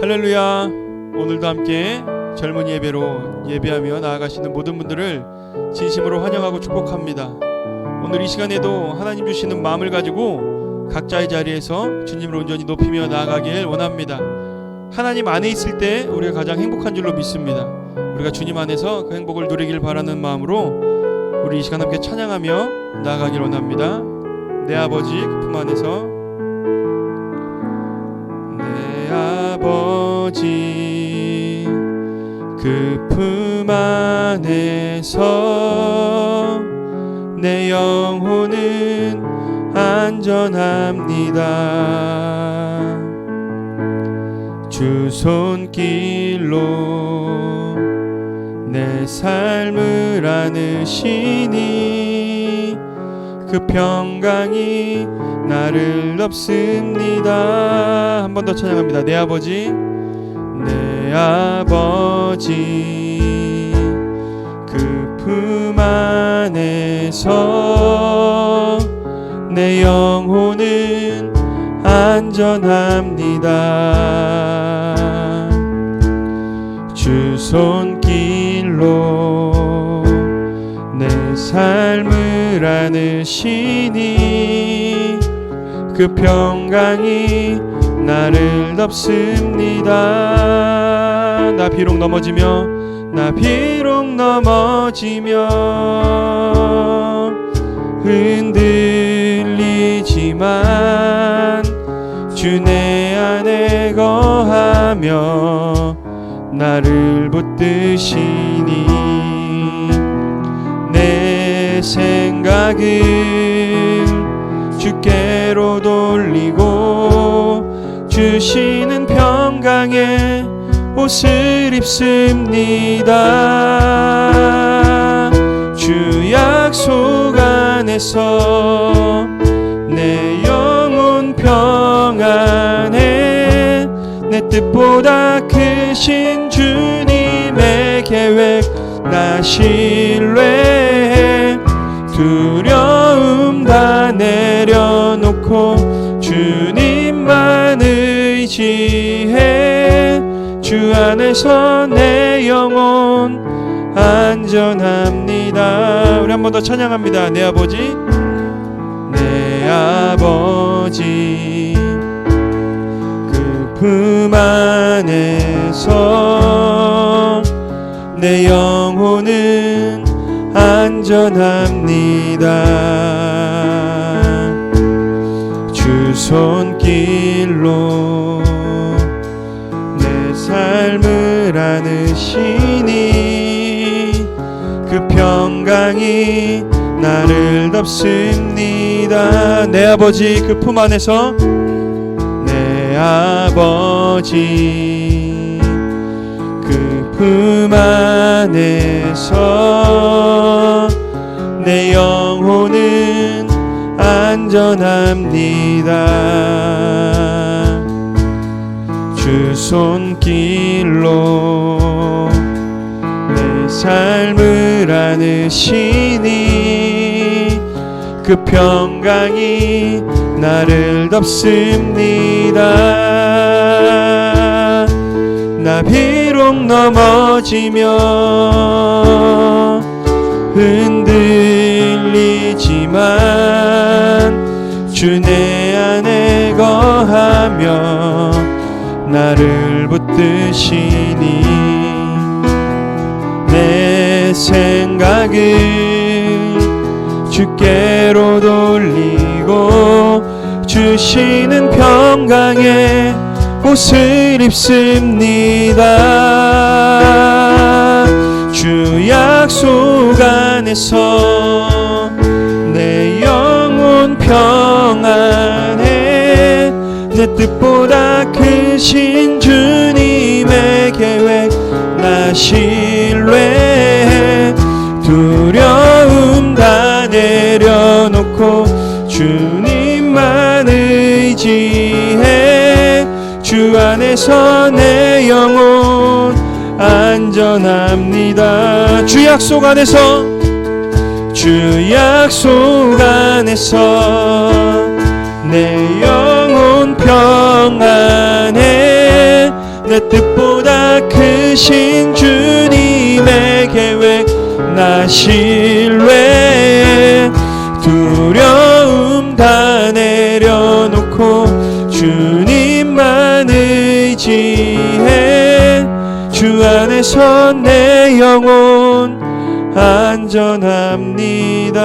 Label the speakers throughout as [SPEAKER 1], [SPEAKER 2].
[SPEAKER 1] 할렐루야. 오늘도 함께 젊은 예배로 예배하며 나아가시는 모든 분들을 진심으로 환영하고 축복합니다. 오늘 이 시간에도 하나님 주시는 마음을 가지고 각자의 자리에서 주님을 온전히 높이며 나아가길 원합니다. 하나님 안에 있을 때 우리가 가장 행복한 줄로 믿습니다. 우리가 주님 안에서 그 행복을 누리길 바라는 마음으로 우리 이 시간 함께 찬양하며 나아가길 원합니다. 내 아버지 그 품 안에서, 내 아버지 그 품 안에서 내 영혼은 안전합니다. 주 손길로 내 삶을 안으시니 그 평강이 나를 덮습니다. 한 번 더 찬양합니다. 내 아버지, 내 아버지 그 품 안에서 내 영혼은 안전합니다. 주 손길로 내 삶을 안으시니 그 평강이 나를 덮습니다. 나 비록 넘어지며 흔들리지만 주 내 안에 거하며 나를 붙드시니 내 생각을 주께로 돌리고 주시는 평강에 옷을 입습니다. 주 약속 안에서 내 영혼 평안해 내 뜻보다 크신 주님의 계획 나 신뢰해 두려움 다 내려놓고 주님만 의지해 주 안에서 내 영혼 안전합니다. 우리 한 번 더 찬양합니다. 내 아버지, 내 아버지 그 품 안에서 내 영혼은 안전합니다. 주 손길로 내 삶을 안으시니 그 평강이 나를 덮습니다. 내 아버지 그 품 안에서, 내 아버지 그 품 안에서 내 영혼은 안전합니다. 주 손길로 내 삶을 안으시니 그 평강이 나를 덮습니다. 나 비록 넘어지며 흔들리지만 주 내 안에 거하며 나를 붙드시니 내 생각을 주께로 돌리고 주시는 평강에 옷을 입습니다. 주 약속 안에서 내 영혼 평안해 내 뜻보다 크신 주님의 계획 나 신뢰해 두려움 다 내려놓고 주님만 의지해 주 안에서 내 영혼 안전합니다. 주 약속 안에서, 주 약속 안에서 내 영혼 평안해 내 뜻보다 크신 주님의 계획 나 신뢰해 두려움 다 내려놓고 주님만 의지해 주 안에서 내 영혼 안전합니다.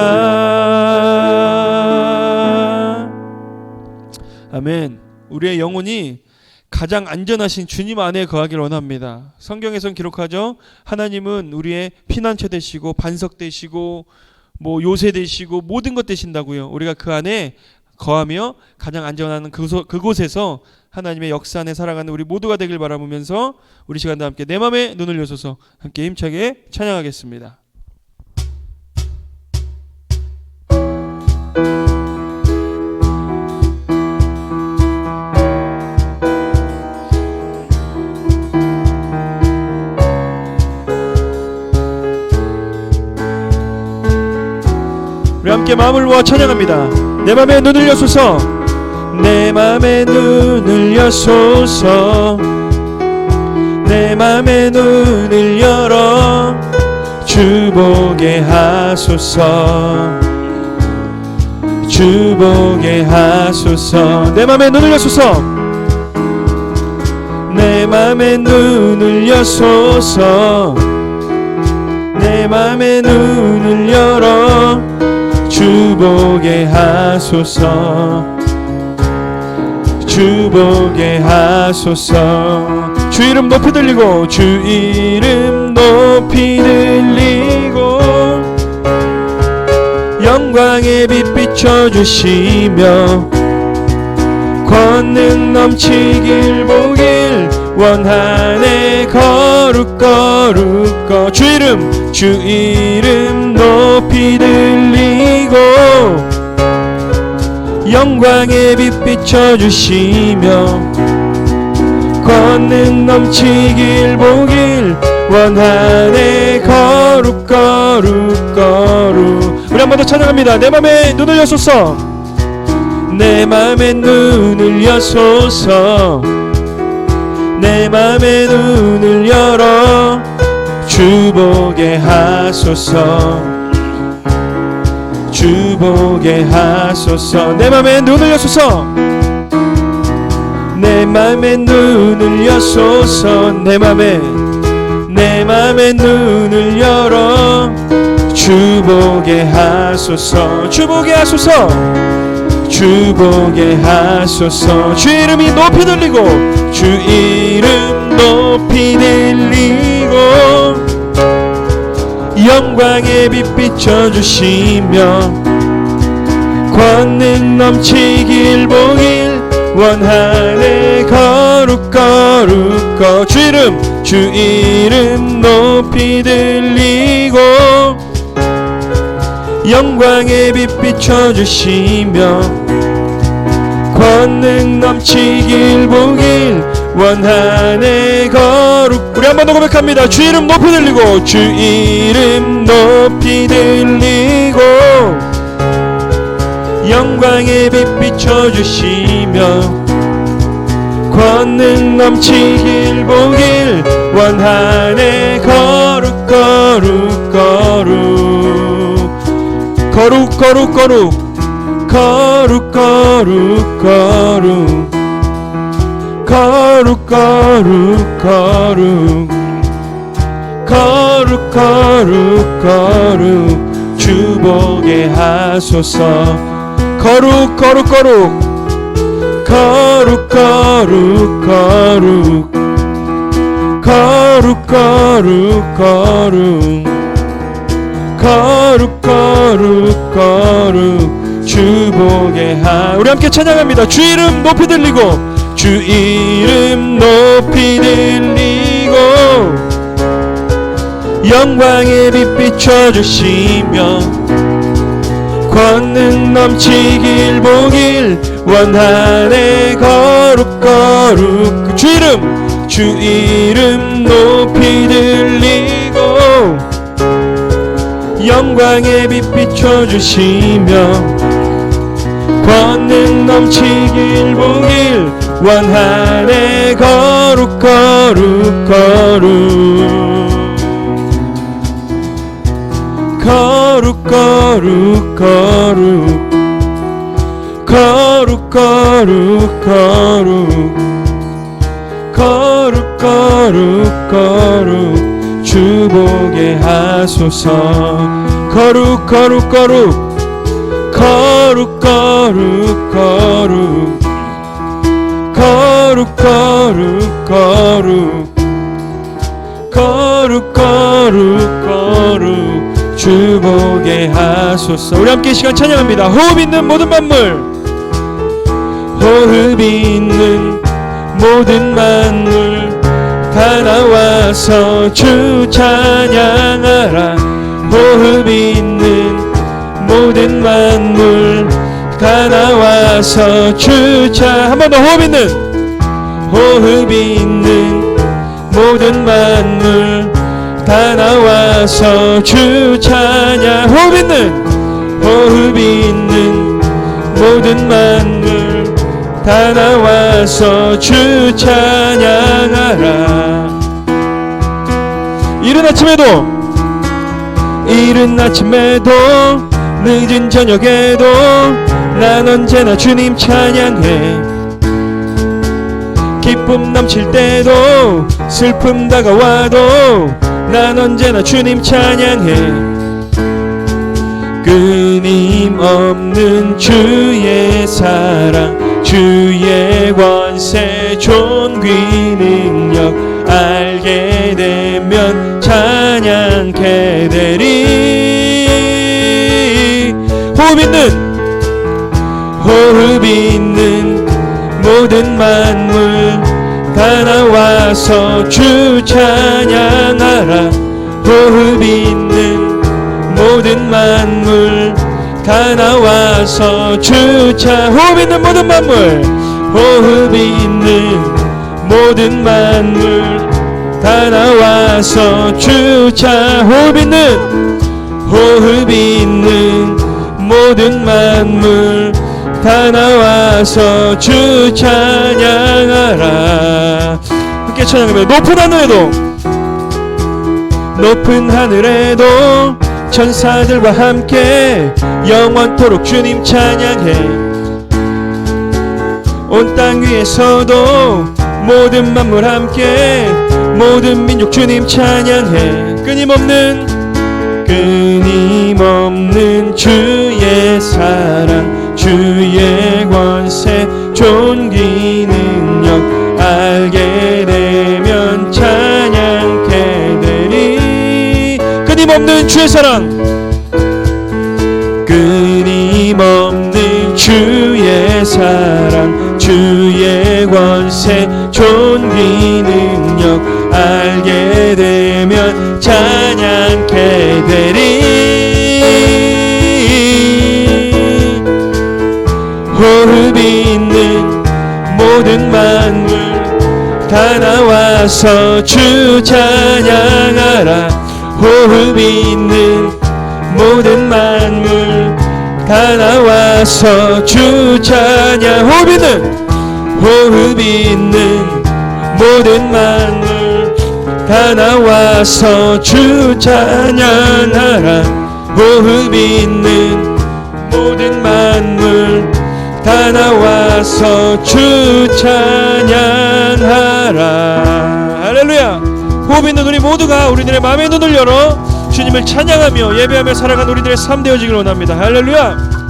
[SPEAKER 1] 아멘. 우리의 영혼이 가장 안전하신 주님 안에 거하기를 원합니다. 성경에선 기록하죠. 하나님은 우리의 피난처 되시고 반석 되시고 요새 되시고 모든 것 되신다고요. 우리가 그 안에 거하며 가장 안전한 그곳에서 하나님의 역사 안에 살아가는 우리 모두가 되길 바라보면서 우리 시간도 함께 내 맘에 눈을 여소서 함께 힘차게 찬양하겠습니다. 우리 함께 마음을 모아 찬양합니다. 내 맘에 눈을 여소서 내 맘에 눈을 여소서 내 맘에 눈을 열어 주 보게 하소서 주 보게 하소서 내 맘에 눈을 여소서 내 맘에 눈을 여소서 내 맘에 눈을 열어 주 보게 하소서 주 보게 하소서 주 이름 높이 들리고 주 이름 높이 들리고 영광의 빛 비춰주시며 권능 넘치길 보길 원하네 거룩 주 이름 높이 들리고 영광의 빛 비춰주시며 권능 넘치길 보길 원하네 거룩 우리 한 번 더 찬양합니다. 내 맘에 눈을 여소서 내 맘에 눈을 여소서 내 맘에 눈을 열어 주 보게 하소서 주 보게 하소서 내 맘에 눈을 여소서 내 맘에 눈을 여소서 내 맘에 눈을 열어 주 보게 하소서 주 보게 하소서 주 보게 하소서 주 이름이 높이 들리고 주 이름 높이 들리고 영광의 빛 비춰주시며 권능 넘치길 보길 원하네 거룩 주 이름 높이 들리고 영광의 빛 비춰주시며 권능 넘치길 보길 원하네 거룩 우리 한 번 더 고백합니다. 주 이름 높이 들리고 주 이름 높이 들리고 영광의 빛 비춰주시며 권능 넘치길 보길 원하네 거룩 주 보게 하소서 거룩 주 보게 우리 함께 찬양합니다. 주 이름 높이 들리고 주 이름 높이 들리고 영광의 빛 비춰주시며 권능 넘치길 보길 원하네 거룩 주 이름 높이 들리고 영광의 빛 비춰주시며 권능 넘치길 보길 원하네 거룩 거룩 거룩 거룩 거룩 거룩 거룩 거룩 거룩 거룩 거룩 주보게 하소서 거룩 거룩 거룩 거룩 거룩 거룩 거룩 거룩 거룩 거룩 거룩 거룩 주보게 하소서. 우리 함께 이 시간 찬양합니다. 호흡 있는 모든 만물 호흡 있는 모든 만물 다 나와서 주 찬양하라. 호흡 있는 모든 만물 다 나와서 주 찬양. 한 번 더 호흡 있는 모든 만물 다 나와서 주 찬양. 호흡 있는 모든 만물 다 나와서 주 찬양하라. 이른 아침에도 늦은 저녁에도 난 언제나 주님 찬양해. 기쁨 넘칠 때도 슬픔 다가와도 난 언제나 주님 찬양해. 끊임없는 주의 사랑 주의 권세 존귀 능력 알게 되면 찬양케 되리. 호흡 있는 모든 만물 다 나와서 주 찬양하라. 호흡 있는 모든 만물 다 나와서 주 찬양. 호흡 있는 모든 만물 다 나와서 주 찬양. 호흡 있는 모든 만물 다 나와서 주 찬양하라. 함께 찬양합니다. 높은 하늘에도 천사들과 함께 영원토록 주님 찬양해. 온 땅 위에서도 모든 만물 함께 모든 민족 주님 찬양해. 끊임없는 주의 사랑 주의 권세 존귀 능력 알게 되면 찬양케 되리. 끊임없는 주의 사랑 주의 권세 존귀 능력 알게 되면 찬양케 되리. 호흡 있는 모든 만물 다 나와서 주 찬양하라. 호흡 있는 모든 만물 다 나와서 주 찬양. 호흡 있는 모든 만물 다 나와서 주 찬양하라. 호흡 있는 모든 만물 다 나와서 주 찬양하라. 할렐루야. 호흡 있는 우리 모두가 우리들의 마음의 눈을 열어 주님을 찬양하며 예배하며 살아가는 우리들의 삶 되어지기를 원합니다. 할렐루야.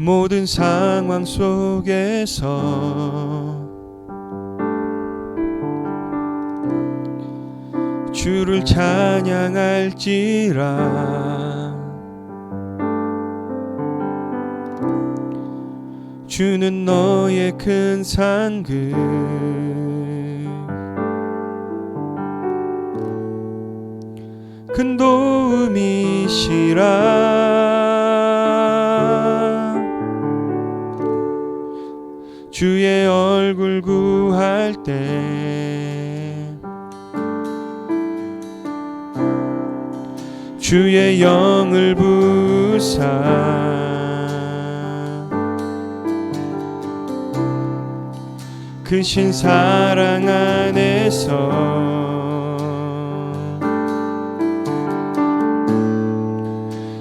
[SPEAKER 1] 모든 상황 속에서 주를 찬양할지라. 주는 너의 큰 상급 큰 도움이시라. 주의 얼굴 구할 때 주의 영을 부사 크신 사랑 안에서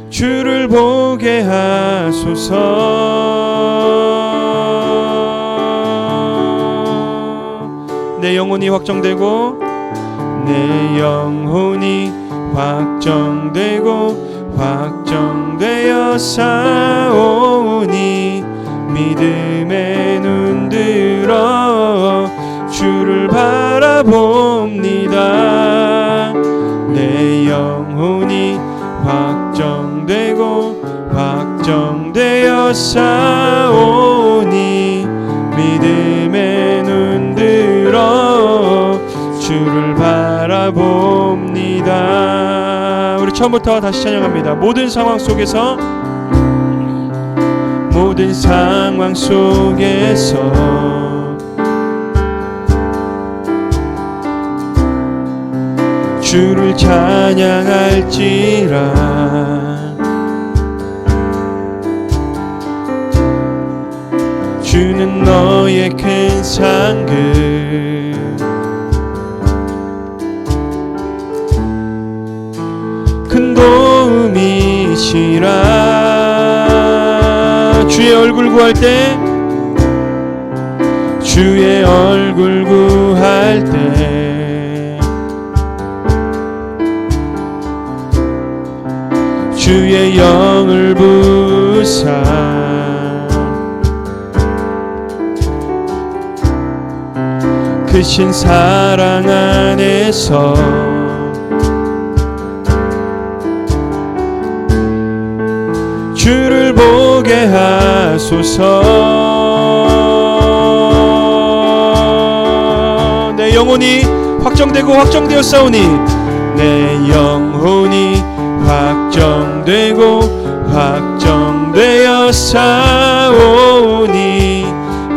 [SPEAKER 1] 주를 보게 하소서. 내 영혼이 확정되고 내 영혼이 확정되고 확정되어 사오니 믿음의 눈 들어 주를 바라봅니다. 내 영혼이 확정되고 확정되어 사오니 믿음의 눈 들어 주를 바라봅니다. 우리 처음부터 다시 찬양합니다. 모든 상황 속에서 모든 상황 속에서 주를 찬양할지라. 주는 너의 큰 상급 큰 도움이시라. 주의 얼굴 구할 때 주의 얼굴 구할 때 주의 영을 부사 크신 사랑 안에서 주를 보게 하소서. 내 영혼이 확정되고 확정되었사오니 내 영혼이 확정되고 확정되어 사오니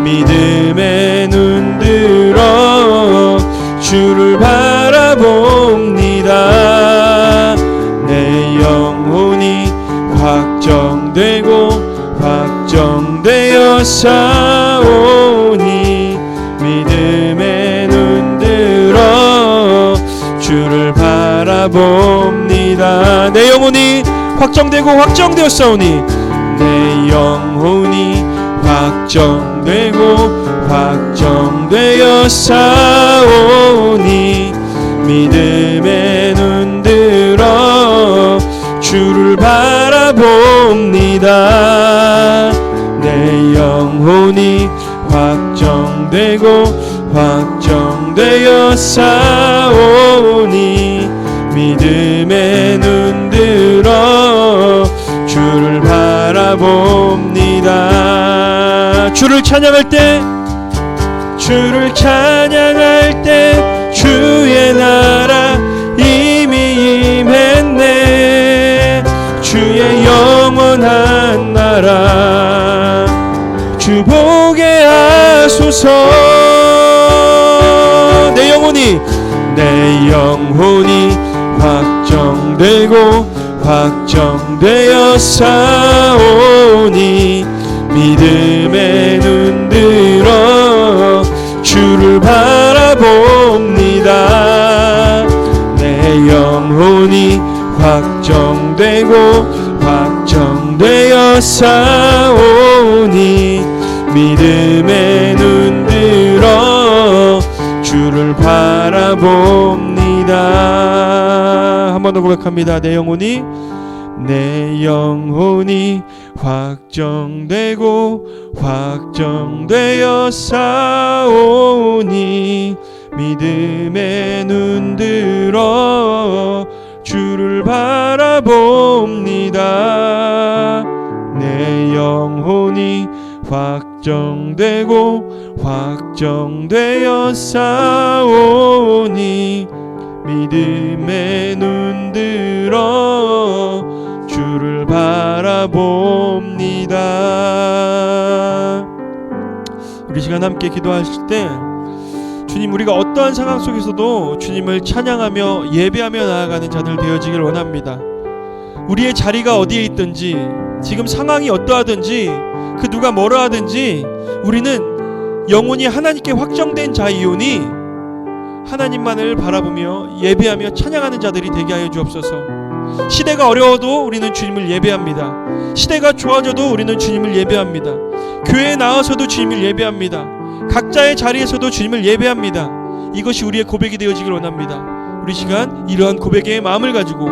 [SPEAKER 1] 믿음의 눈 들어 주를 바라봅니다. 내 영혼이 확정되고 확정되어 사오니 믿음의 눈 들어 주를 바라봅니다. 내 영혼이 확정되고 확정되었사오니 내 영혼이 확정되고 확정되어 사오니 믿음의 눈 들어 주를 바라봅니다. 내 영혼이 확정되고 확정되어 사오니 믿음의 눈 들어 주를 바라봅니다. 주를 찬양할 때 주를 찬양할 때 주의 나라 이미 임했네. 주의 영원한 나라 주 보게 하소서. 내 영혼이 확정되고 확정되어 사오니 믿음의 눈 들어 주를 바라봅니다. 내 영혼이 확정되고 확정되어 사오니 믿음의 눈 들어 주를 바라봅니다. 한 번 더 고백합니다. 내 영혼이 확정되고 확정되어 사오니 믿음의 눈 들어 주를 바라봅니다. 내 영혼이 확정되고 확정되어 사오니 믿음의 눈 들어 주를 바라봅니다. 우리 시간 함께 기도하실 때 주님, 우리가 어떠한 상황 속에서도 주님을 찬양하며 예배하며 나아가는 자들 되어지길 원합니다. 우리의 자리가 어디에 있든지, 지금 상황이 어떠하든지, 그 누가 뭐라 하든지 우리는 영혼이 하나님께 확정된 자이오니 하나님만을 바라보며 예배하며 찬양하는 자들이 되게 하여 주옵소서. 시대가 어려워도 우리는 주님을 예배합니다. 시대가 좋아져도 우리는 주님을 예배합니다. 교회에 나와서도 주님을 예배합니다. 각자의 자리에서도 주님을 예배합니다. 이것이 우리의 고백이 되어지길 원합니다. 우리 시간 이러한 고백의 마음을 가지고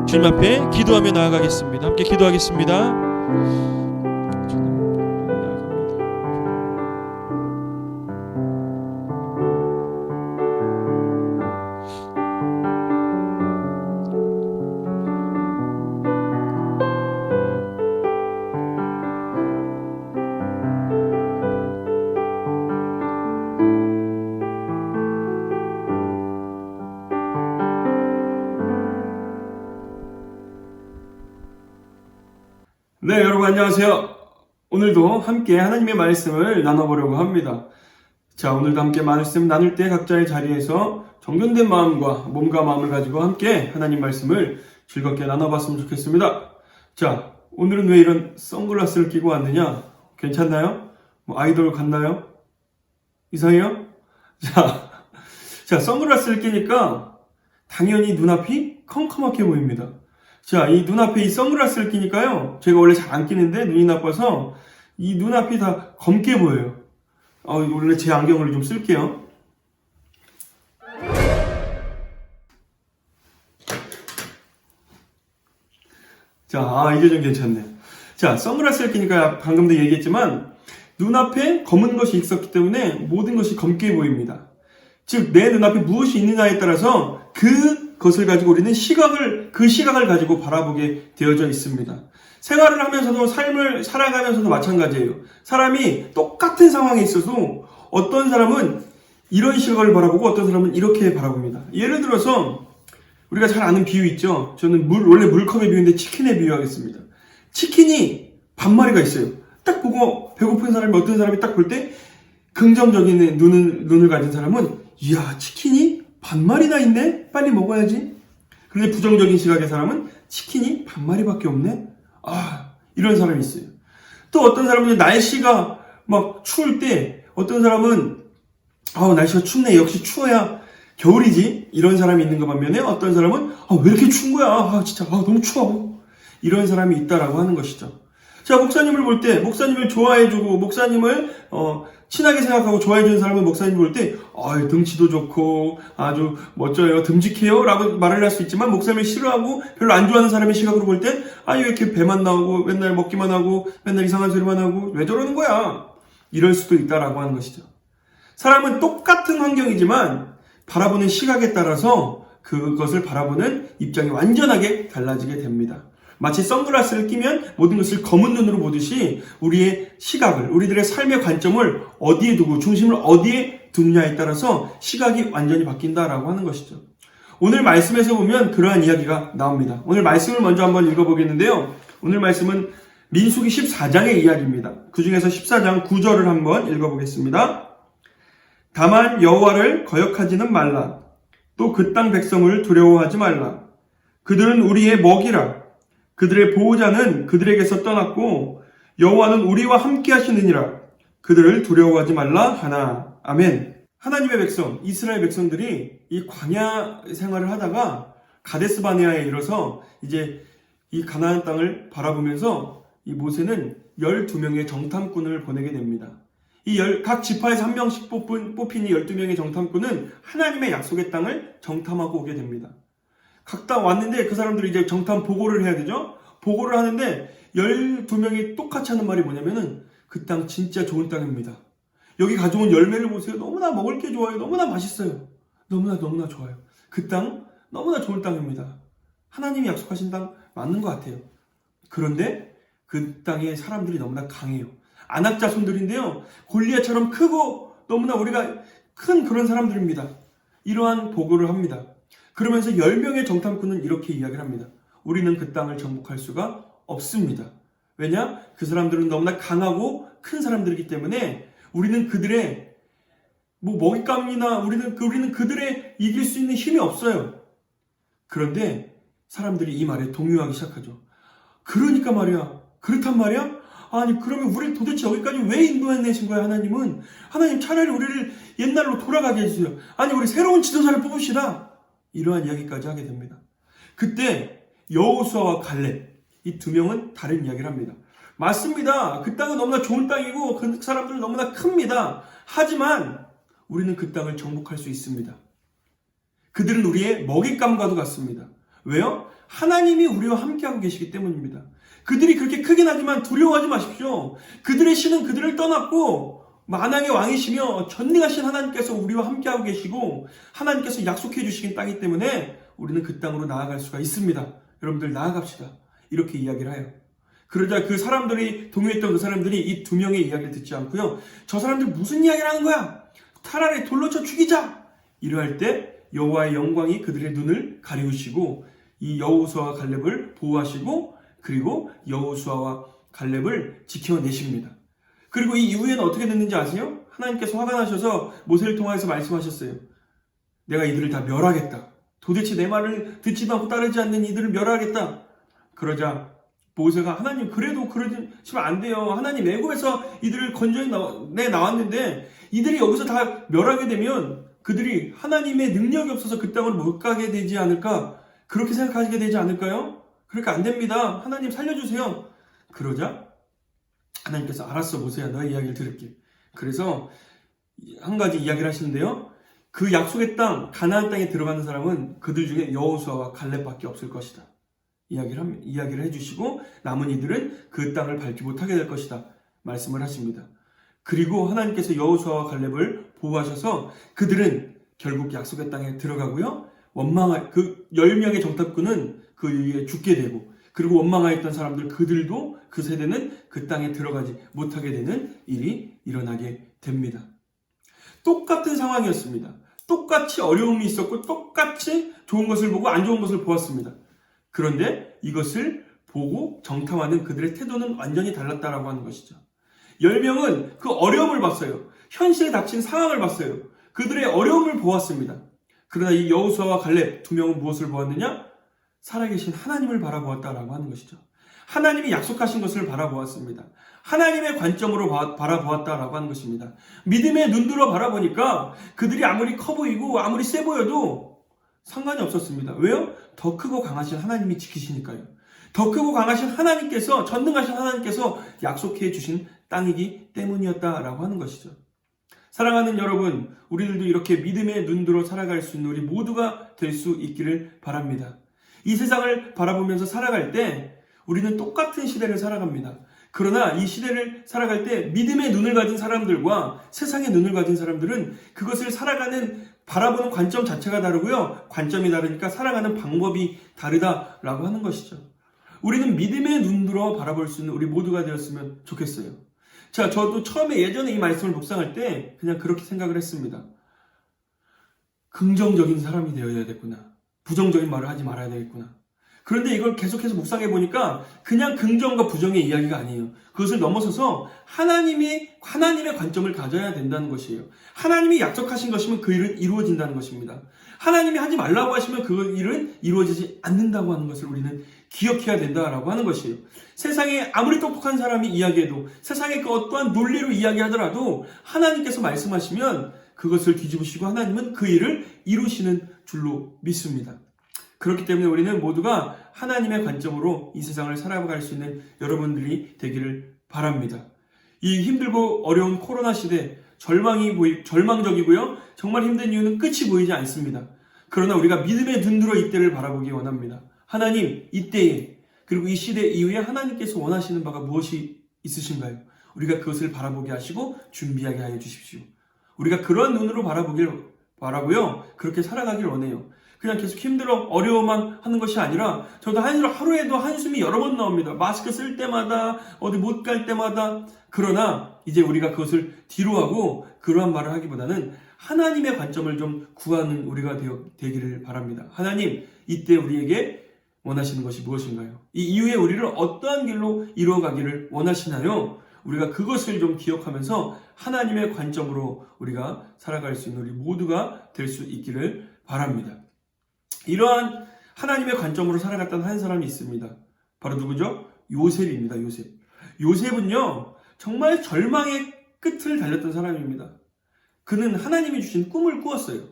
[SPEAKER 1] 주님 앞에 기도하며 나아가겠습니다. 함께 기도하겠습니다. 네, 여러분 안녕하세요. 오늘도 함께 하나님의 말씀을 나눠보려고 합니다. 자, 오늘도 함께 말씀 나눌 때 각자의 자리에서 정돈된 마음과 몸과 마음을 가지고 함께 하나님 말씀을 즐겁게 나눠봤으면 좋겠습니다. 자, 오늘은 왜 이런 선글라스를 끼고 왔느냐? 괜찮나요? 뭐 아이돌 같나요? 이상해요? 자, 선글라스를 끼니까 당연히 눈앞이 컴컴하게 보입니다. 자, 이 눈앞에 이 선글라스를 끼니까요, 제가 원래 잘 안 끼는데 눈이 나빠서 이 눈앞이 다 검게 보여요. 원래 제 안경을 좀 쓸게요. 자, 이제 좀 괜찮네. 자, 선글라스를 끼니까 방금도 얘기했지만 눈앞에 검은 것이 있었기 때문에 모든 것이 검게 보입니다. 즉, 내 눈앞에 무엇이 있느냐에 따라서 그것을 가지고 우리는 그 시각을 가지고 바라보게 되어져 있습니다. 생활을 하면서도 삶을 살아가면서도 마찬가지예요. 사람이 똑같은 상황에 있어도 어떤 사람은 이런 시각을 바라보고 어떤 사람은 이렇게 바라봅니다. 예를 들어서 우리가 잘 아는 비유 있죠. 저는 원래 물컵의 비유인데 치킨의 비유하겠습니다. 치킨이 반마리가 있어요. 딱 보고 배고픈 사람이 어떤 사람이 딱 볼 때 긍정적인 눈을 가진 사람은 이야, 치킨이 반마리나 있네? 빨리 먹어야지. 그런데 부정적인 시각의 사람은 치킨이 반마리밖에 없네? 이런 사람이 있어요. 또 어떤 사람은 날씨가 막 추울 때 어떤 사람은 날씨가 춥네. 역시 추워야 겨울이지. 이런 사람이 있는 것 반면에 어떤 사람은 왜 이렇게 추운 거야? 진짜 너무 추워. 이런 사람이 있다라고 하는 것이죠. 자, 목사님을 볼 때 목사님을 좋아해주고 목사님을 친하게 생각하고 좋아해주는 사람은 목사님 볼 때 등치도 좋고 아주 멋져요, 듬직해요 라고 말을 할 수 있지만, 목사님을 싫어하고 별로 안 좋아하는 사람의 시각으로 볼 땐 왜 이렇게 배만 나오고 맨날 먹기만 하고 맨날 이상한 소리만 하고 왜 저러는 거야, 이럴 수도 있다라고 하는 것이죠. 사람은 똑같은 환경이지만 바라보는 시각에 따라서 그것을 바라보는 입장이 완전하게 달라지게 됩니다. 마치 선글라스를 끼면 모든 것을 검은 눈으로 보듯이 우리의 시각을, 우리들의 삶의 관점을 어디에 두고 중심을 어디에 두느냐에 따라서 시각이 완전히 바뀐다라고 하는 것이죠. 오늘 말씀에서 보면 그러한 이야기가 나옵니다. 오늘 말씀을 먼저 한번 읽어보겠는데요. 오늘 말씀은 민수기 14장의 이야기입니다. 그 중에서 14장 9절을 한번 읽어보겠습니다. 다만 여호와를 거역하지는 말라. 또 그 땅 백성을 두려워하지 말라. 그들은 우리의 먹이라. 그들의 보호자는 그들에게서 떠났고 여호와는 우리와 함께 하시느니라. 그들을 두려워하지 말라 하나. 아멘. 하나님의 백성, 이스라엘 백성들이 이 광야 생활을 하다가 가데스 바네아에 이르러서 이제 이 가나안 땅을 바라보면서 이 모세는 12명의 정탐꾼을 보내게 됩니다. 각 지파에서 한 명씩 뽑힌 이 12명의 정탐꾼은 하나님의 약속의 땅을 정탐하고 오게 됩니다. 각각 왔는데 그 사람들이 이제 정탐 보고를 해야 되죠? 보고를 하는데 12명이 똑같이 하는 말이 뭐냐면은 그 땅 진짜 좋은 땅입니다. 여기 가져온 열매를 보세요. 너무나 먹을 게 좋아요. 너무나 맛있어요. 너무나 좋아요. 그 땅 너무나 좋은 땅입니다. 하나님이 약속하신 땅 맞는 것 같아요. 그런데 그 땅에 사람들이 너무나 강해요. 아낙 자손들인데요. 골리앗처럼 크고 너무나 우리가 큰 그런 사람들입니다. 이러한 보고를 합니다.
[SPEAKER 2] 그러면서 10명의 정탐꾼은 이렇게 이야기를 합니다. 우리는 그 땅을 정복할 수가 없습니다. 왜냐? 그 사람들은 너무나 강하고 큰 사람들이기 때문에 우리는 그들의 먹잇감이나 우리는 그들의 이길 수 있는 힘이 없어요. 그런데 사람들이 이 말에 동요하기 시작하죠. 그러니까 말이야. 그렇단 말이야? 아니 그러면 우리를 도대체 여기까지 왜 인도해내신 거야 하나님은? 하나님 차라리 우리를 옛날로 돌아가게 해주세요. 아니 우리 새로운 지도자를 뽑읍시다. 이러한 이야기까지 하게 됩니다. 그때 여호수아와 갈렙 이 두 명은 다른 이야기를 합니다. 맞습니다. 그 땅은 너무나 좋은 땅이고 그 사람들은 너무나 큽니다. 하지만 우리는 그 땅을 정복할 수 있습니다. 그들은 우리의 먹잇감과도 같습니다. 왜요? 하나님이 우리와 함께하고 계시기 때문입니다. 그들이 그렇게 크긴 하지만 두려워하지 마십시오. 그들의 신은 그들을 떠났고 만왕의 왕이시며 전능하신 하나님께서 우리와 함께하고 계시고 하나님께서 약속해 주시긴 땅이기 때문에 우리는 그 땅으로 나아갈 수가 있습니다. 여러분들 나아갑시다. 이렇게 이야기를 해요. 그러자 그 사람들이 동요했던 그 사람들이 이 두 명의 이야기를 듣지 않고요. 저 사람들 무슨 이야기를 하는 거야? 차라리 돌로 쳐 죽이자! 이러할 때 여호와의 영광이 그들의 눈을 가리우시고 이 여호수아와 갈렙을 보호하시고 그리고 여호수아와 갈렙을 지켜내십니다. 그리고 이 이후에는 어떻게 됐는지 아세요? 하나님께서 화가 나셔서 모세를 통해서 말씀하셨어요. 내가 이들을 다 멸하겠다. 도대체 내 말을 듣지도 않고 따르지 않는 이들을 멸하겠다. 그러자 모세가 하나님 그래도 그러시면 안 돼요. 하나님 애굽에서 이들을 건져내 나왔는데 이들이 여기서 다 멸하게 되면 그들이 하나님의 능력이 없어서 그 땅을 못 가게 되지 않을까? 그렇게 생각하게 되지 않을까요? 그렇게 안 됩니다. 하나님 살려주세요. 그러자 하나님께서 알았어 모세야 너의 이야기를 들을게. 그래서 한 가지 이야기를 하시는데요. 그 약속의 땅 가나안 땅에 들어가는 사람은 그들 중에 여호수아와 갈렙밖에 없을 것이다. 이야기를 해주시고 남은 이들은 그 땅을 밟지 못하게 될 것이다. 말씀을 하십니다. 그리고 하나님께서 여호수아와 갈렙을 보호하셔서 그들은 결국 약속의 땅에 들어가고요. 그 10명의 정탐꾼은 그 위에 죽게 되고 그리고 원망하였던 사람들 그들도 그 세대는 그 땅에 들어가지 못하게 되는 일이 일어나게 됩니다. 똑같은 상황이었습니다. 똑같이 어려움이 있었고 똑같이 좋은 것을 보고 안 좋은 것을 보았습니다. 그런데 이것을 보고 정탐하는 그들의 태도는 완전히 달랐다라고 하는 것이죠. 10명은 그 어려움을 봤어요. 현실에 닥친 상황을 봤어요. 그들의 어려움을 보았습니다. 그러나 이 여호수아와 갈렙 두 명은 무엇을 보았느냐? 살아계신 하나님을 바라보았다라고 하는 것이죠. 하나님이 약속하신 것을 바라보았습니다. 하나님의 관점으로 바라보았다라고 하는 것입니다. 믿음의 눈들어 바라보니까 그들이 아무리 커 보이고 아무리 세 보여도 상관이 없었습니다. 왜요? 더 크고 강하신 하나님이 지키시니까요. 더 크고 강하신 하나님께서 전능하신 하나님께서 약속해 주신 땅이기 때문이었다라고 하는 것이죠. 사랑하는 여러분, 우리들도 이렇게 믿음의 눈으로 살아갈 수 있는 우리 모두가 될 수 있기를 바랍니다. 이 세상을 바라보면서 살아갈 때 우리는 똑같은 시대를 살아갑니다. 그러나 이 시대를 살아갈 때 믿음의 눈을 가진 사람들과 세상의 눈을 가진 사람들은 그것을 살아가는 바라보는 관점 자체가 다르고요. 관점이 다르니까 살아가는 방법이 다르다라고 하는 것이죠. 우리는 믿음의 눈으로 바라볼 수 있는 우리 모두가 되었으면 좋겠어요. 자, 저도 처음에 예전에 이 말씀을 묵상할 때 그냥 그렇게 생각을 했습니다. 긍정적인 사람이 되어야겠구나. 부정적인 말을 하지 말아야 되겠구나. 그런데 이걸 계속해서 묵상해 보니까 그냥 긍정과 부정의 이야기가 아니에요. 그것을 넘어서서 하나님의 관점을 가져야 된다는 것이에요. 하나님이 약속하신 것이면 그 일은 이루어진다는 것입니다. 하나님이 하지 말라고 하시면 그 일은 이루어지지 않는다고 하는 것을 우리는 기억해야 된다라고 하는 것이에요. 세상에 아무리 똑똑한 사람이 이야기해도 세상에 그 어떠한 논리로 이야기하더라도 하나님께서 말씀하시면 그것을 뒤집으시고 하나님은 그 일을 이루시는 줄로 믿습니다. 그렇기 때문에 우리는 모두가 하나님의 관점으로 이 세상을 살아갈 수 있는 여러분들이 되기를 바랍니다. 이 힘들고 어려운 코로나 시대 절망적이고요. 정말 힘든 이유는 끝이 보이지 않습니다. 그러나 우리가 믿음의 눈으로 이때를 바라보기 원합니다. 하나님, 이때에 그리고 이 시대 이후에 하나님께서 원하시는 바가 무엇이 있으신가요? 우리가 그것을 바라보게 하시고 준비하게 하여 주십시오. 우리가 그런 눈으로 바라보길 바라고요. 그렇게 살아가길 원해요. 그냥 계속 힘들어 어려워만 하는 것이 아니라 저도 하루에도 한숨이 여러 번 나옵니다. 마스크 쓸 때마다 어디 못 갈 때마다. 그러나 이제 우리가 그것을 뒤로 하고 그러한 말을 하기보다는 하나님의 관점을 좀 구하는 우리가 되기를 바랍니다. 하나님, 이때 우리에게 원하시는 것이 무엇인가요? 이 이후에 우리를 어떠한 길로 이루어가기를 원하시나요? 우리가 그것을 좀 기억하면서 하나님의 관점으로 우리가 살아갈 수 있는 우리 모두가 될 수 있기를 바랍니다. 이러한 하나님의 관점으로 살아갔던 한 사람이 있습니다. 바로 누구죠? 요셉입니다. 요셉. 요셉은요, 정말 절망의 끝을 달렸던 사람입니다. 그는 하나님이 주신 꿈을 꾸었어요.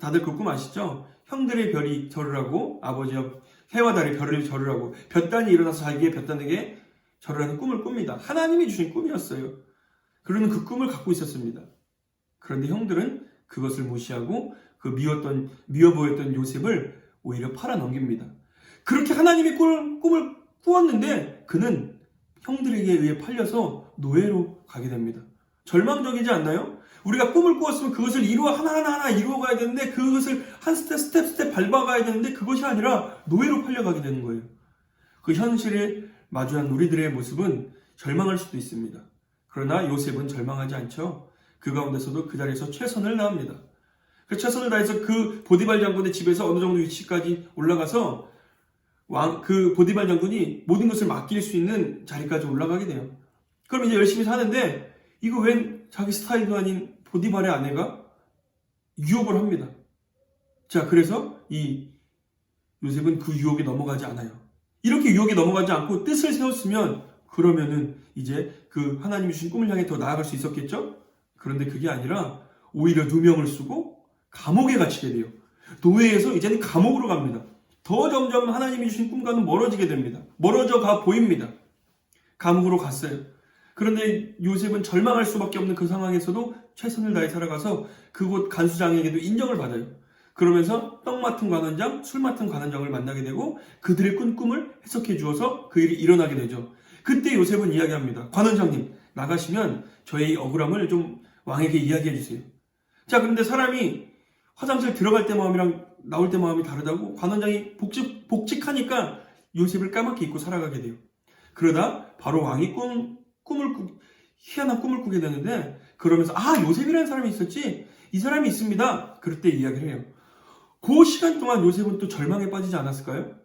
[SPEAKER 2] 다들 그 꿈 아시죠? 형들의 별이 절을 하고 아버지 해와 달의 별을 절을 하고 볕단이 일어나서 자기의 볕단에게 절을 하는 꿈을 꿉니다. 하나님이 주신 꿈이었어요. 그러는 그 꿈을 갖고 있었습니다. 그런데 형들은 그것을 무시하고 그 미워 보였던 요셉을 오히려 팔아넘깁니다. 그렇게 하나님의 꿈을 꾸었는데 그는 형들에게 의해 팔려서 노예로 가게 됩니다. 절망적이지 않나요? 우리가 꿈을 꾸었으면 그것을 하나하나 이루어가야 되는데 그것을 한 스텝 밟아가야 되는데 그것이 아니라 노예로 팔려가게 되는 거예요. 그 현실에 마주한 우리들의 모습은 절망할 수도 있습니다. 그러나 요셉은 절망하지 않죠. 그 가운데서도 그 자리에서 최선을 다합니다. 그 최선을 다해서 그 보디발 장군의 집에서 어느 정도 위치까지 올라가서 그 보디발 장군이 모든 것을 맡길 수 있는 자리까지 올라가게 돼요. 그럼 이제 열심히 사는데 이거 웬 자기 스타일도 아닌 보디발의 아내가 유혹을 합니다. 자, 그래서 이 요셉은 그 유혹에 넘어가지 않아요. 이렇게 유혹에 넘어가지 않고 뜻을 세웠으면 그러면은 이제 그 하나님이 주신 꿈을 향해 더 나아갈 수 있었겠죠? 그런데 그게 아니라 오히려 누명을 쓰고 감옥에 갇히게 돼요. 노예에서 이제는 감옥으로 갑니다. 더 점점 하나님이 주신 꿈과는 멀어지게 됩니다. 멀어져 가 보입니다. 감옥으로 갔어요. 그런데 요셉은 절망할 수밖에 없는 그 상황에서도 최선을 다해 살아가서 그곳 간수장에게도 인정을 받아요. 그러면서 떡 맡은 관원장, 술 맡은 관원장을 만나게 되고 그들의 꾼 꿈을 해석해 주어서 그 일이 일어나게 되죠. 그때 요셉은 이야기합니다. 관원장님, 나가시면 저의 억울함을 좀 왕에게 이야기해 주세요. 자, 그런데 사람이 화장실 들어갈 때 마음이랑 나올 때 마음이 다르다고 관원장이 복직하니까 요셉을 까맣게 잊고 살아가게 돼요. 그러다 바로 왕이 희한한 꿈을 꾸게 되는데 그러면서 요셉이라는 사람이 있었지? 이 사람이 있습니다. 그럴 때 이야기를 해요. 그 시간 동안 요셉은 또 절망에 빠지지 않았을까요?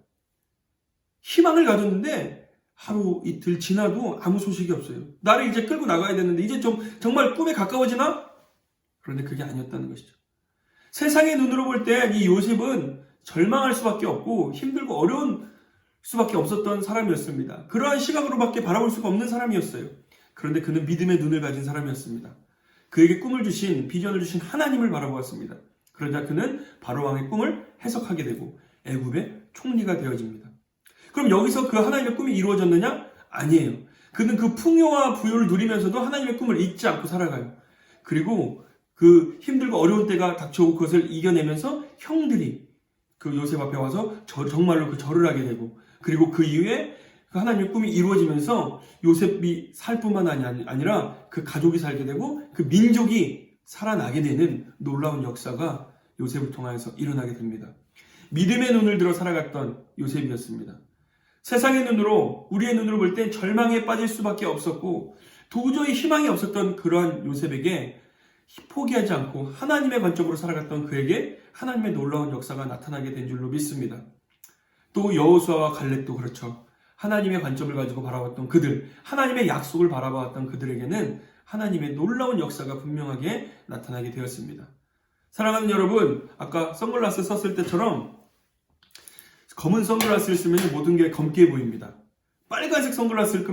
[SPEAKER 2] 희망을 가졌는데 하루 이틀 지나도 아무 소식이 없어요. 나를 이제 끌고 나가야 되는데 이제 좀 정말 꿈에 가까워지나? 그런데 그게 아니었다는 것이죠. 세상의 눈으로 볼 때 이 요셉은 절망할 수밖에 없고 힘들고 어려운 수밖에 없었던 사람이었습니다. 그러한 시각으로밖에 바라볼 수가 없는 사람이었어요. 그런데 그는 믿음의 눈을 가진 사람이었습니다. 그에게 꿈을 주신, 비전을 주신 하나님을 바라보았습니다. 그러자 그는 바로왕의 꿈을 해석하게 되고 애굽의 총리가 되어집니다. 그럼 여기서 그 하나님의 꿈이 이루어졌느냐? 아니에요. 그는 그 풍요와 부요를 누리면서도 하나님의 꿈을 잊지 않고 살아가요. 그리고 그 힘들고 어려운 때가 닥쳐오고 그것을 이겨내면서 형들이 그 요셉 앞에 와서 정말로 그 절을 하게 되고 그리고 그 이후에 그 하나님의 꿈이 이루어지면서 요셉이 살 뿐만 아니라 그 가족이 살게 되고 그 민족이 살아나게 되는 놀라운 역사가 요셉을 통하여서 일어나게 됩니다. 믿음의 눈을 들어 살아갔던 요셉이었습니다. 세상의 눈으로 우리의 눈으로 볼 땐 절망에 빠질 수밖에 없었고 도저히 희망이 없었던 그러한 요셉에게 포기하지 않고 하나님의 관점으로 살아갔던 그에게 하나님의 놀라운 역사가 나타나게 된 줄로 믿습니다. 또 여호수아와 갈렙도 그렇죠. 하나님의 관점을 가지고 바라봤던 그들, 하나님의 약속을 바라봤던 그들에게는 하나님의 놀라운 역사가 분명하게 나타나게 되었습니다. 사랑하는 여러분, 아까 선글라스 썼을 때처럼 검은 선글라스를 쓰면 모든 게 검게 보입니다. 빨간색 선글라스를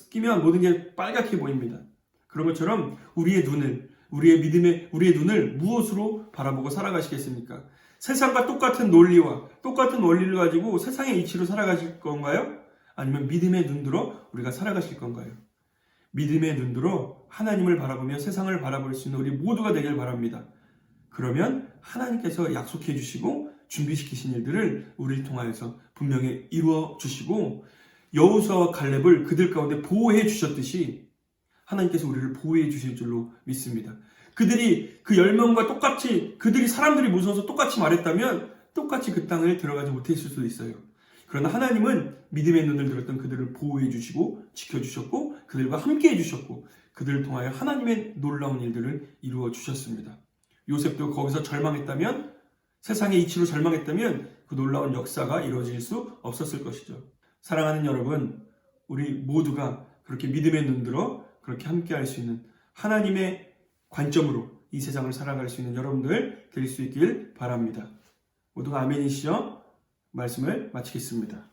[SPEAKER 2] 끼면 모든 게 빨갛게 보입니다. 그런 것처럼 우리의 눈을 무엇으로 바라보고 살아가시겠습니까? 세상과 똑같은 논리와 똑같은 원리를 가지고 세상의 이치로 살아가실 건가요? 아니면 믿음의 눈으로 우리가 살아가실 건가요? 믿음의 눈으로 하나님을 바라보며 세상을 바라볼 수 있는 우리 모두가 되길 바랍니다. 그러면 하나님께서 약속해 주시고 준비시키신 일들을 우리를 통하여서 분명히 이루어 주시고 여호수아와 갈렙을 그들 가운데 보호해 주셨듯이 하나님께서 우리를 보호해 주실 줄로 믿습니다. 그들이 그 10명과 똑같이 그들이 사람들이 무서워서 똑같이 말했다면 똑같이 그 땅을 들어가지 못했을 수도 있어요. 그러나 하나님은 믿음의 눈을 들었던 그들을 보호해 주시고 지켜주셨고 그들과 함께 해주셨고 그들을 통하여 하나님의 놀라운 일들을 이루어 주셨습니다. 요셉도 거기서 절망했다면, 세상의 이치로 절망했다면 그 놀라운 역사가 이루어질 수 없었을 것이죠. 사랑하는 여러분, 우리 모두가 그렇게 믿음의 눈들어 그렇게 함께할 수 있는 하나님의 관점으로 이 세상을 살아갈 수 있는 여러분들 될 수 있길 바랍니다. 모두가 아멘이시죠? 말씀을 마치겠습니다.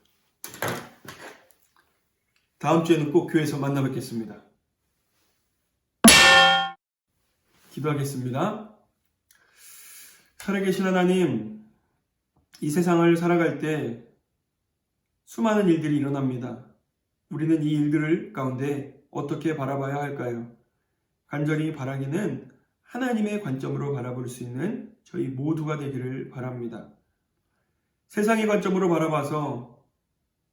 [SPEAKER 2] 다음 주에는 꼭 교회에서 만나 뵙겠습니다. 기도하겠습니다. 살아계신 하나님, 이 세상을 살아갈 때 수많은 일들이 일어납니다. 우리는 이 일들을 가운데 어떻게 바라봐야 할까요? 간절히 바라기는 하나님의 관점으로 바라볼 수 있는 저희 모두가 되기를 바랍니다. 세상의 관점으로 바라봐서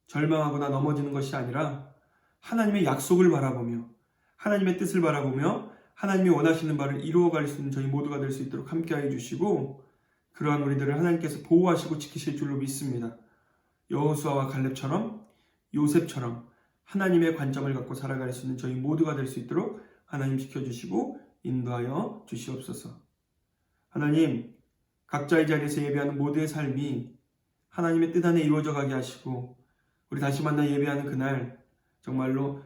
[SPEAKER 2] 절망하거나 넘어지는 것이 아니라 하나님의 약속을 바라보며 하나님의 뜻을 바라보며 하나님이 원하시는 바를 이루어갈 수 있는 저희 모두가 될 수 있도록 함께하여 주시고, 그러한 우리들을 하나님께서 보호하시고 지키실 줄로 믿습니다. 여호수아와 갈렙처럼, 요셉처럼 하나님의 관점을 갖고 살아갈 수 있는 저희 모두가 될 수 있도록 하나님 지켜주시고 인도하여 주시옵소서. 하나님, 각자의 자리에서 예배하는 모두의 삶이 하나님의 뜻 안에 이루어져 가게 하시고, 우리 다시 만나 예배하는 그날 정말로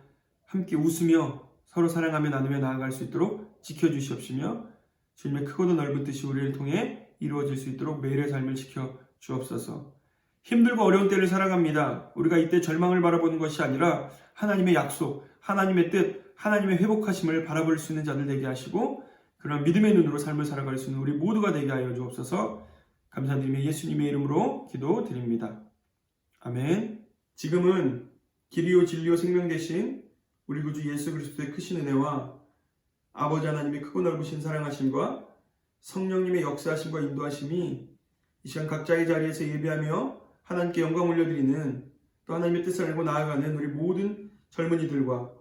[SPEAKER 2] 함께 웃으며 서로 사랑하며 나누며 나아갈 수 있도록 지켜주시옵시며, 주님의 크고도 넓은 뜻이 우리를 통해 이루어질 수 있도록 매일의 삶을 지켜 주옵소서. 힘들고 어려운 때를 살아갑니다. 우리가 이때 절망을 바라보는 것이 아니라 하나님의 약속, 하나님의 뜻, 하나님의 회복하심을 바라볼 수 있는 자들 되게 하시고, 그런 믿음의 눈으로 삶을 살아갈 수 있는 우리 모두가 되게 하여 주옵소서. 감사드리며 예수님의 이름으로 기도드립니다. 아멘. 지금은 길이요 진리요 생명 되신 우리 구주 예수 그리스도의 크신 은혜와 아버지 하나님의 크고 넓으신 사랑하심과 성령님의 역사하심과 인도하심이 이 시간 각자의 자리에서 예배하며 하나님께 영광 올려드리는, 또 하나님의 뜻을 알고 나아가는 우리 모든 젊은이들과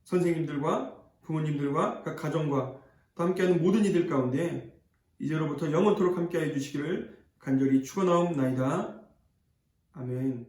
[SPEAKER 2] 선생님들과 부모님들과 각 가정과 또 함께하는 모든 이들 가운데 이제로부터 영원토록 함께하여 주시기를 간절히 축원하옵나이다. 아멘.